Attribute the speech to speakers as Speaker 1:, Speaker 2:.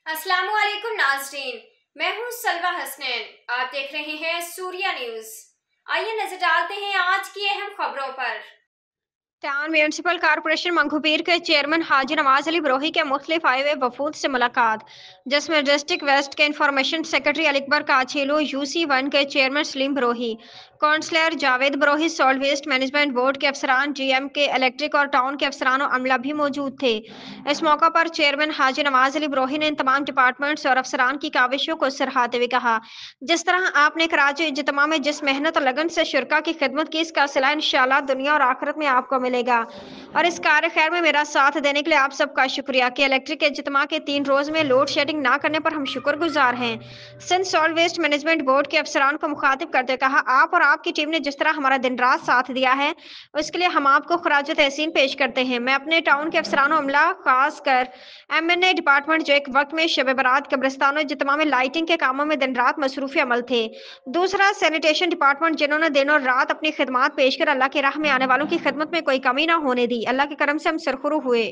Speaker 1: अस्सलाम वालेकुम नाज़रीन, मैं हूँ सलवा हसनैन। आप देख रहे हैं सूर्या न्यूज़। आइए नजर डालते हैं आज की अहम खबरों पर।
Speaker 2: टाउन म्यूनसिपल कॉरपोरेशन मंगोपीर के चेयरमैन हाजी नवाज अली बरोही के मुख्तलिफ आए हुए वफूद से मुलाकात, जिसमें डिस्ट्रिक्ट वेस्ट के information secretary Aliakbar Kachhelo, UC1 के chairman Saleem Brohi, councillor Javed Brohi, salt waste management board के अफसरान, GM के इलेक्ट्रिक और टाउन के अफसरान और अमला भी मौजूद थे। इस मौका पर चेयरमैन हाजी नवाज अली बरोही ने इन तमाम डिपार्टमेंट्स और अफसरान की काविशों को सराहते हुए कहा, जिस तरह आपने कराची इज्तिमा में जिस मेहनत और लगन से शुरा की खिदमत की, इसका सिला इंशाअल्लाह दुनिया और आखिरत में आपको मिलेगा। और इस कार्य खैर में मेरा साथ देने के लिए आप सबका शुक्रिया कि इलेक्ट्रिक इज्तिमा के 3 रोज में लोड शेडिंग ना करने पर हम शुक्रगुजार हैं। Sindh salt waste management board के अफसरान को मुखातिब करते हुए कहा, आप और आपकी टीम ने जिस तरह हमारा दिन रात साथ दिया है, उसके लिए हम आपको खराज तहसीन पेश करते हैं। मैं अपने टाउन के अफसरान अमला, खासकर MNA डिपार्टमेंट, जो एक वक्त में शब बारात कब्रिस्तानों इज्तिमा में लाइटिंग के कामों में दिन रात मसरूफी अमल थे। दूसरा सैनिटेशन डिपार्टमेंट, जिन्होंने दिन और रात अपनी खिदमात पेश कर अल्लाह की राह में आने वालों की खिदमत में कोई कमी ना होने दी। अल्लाह के करम से हम सरखुरू हुए।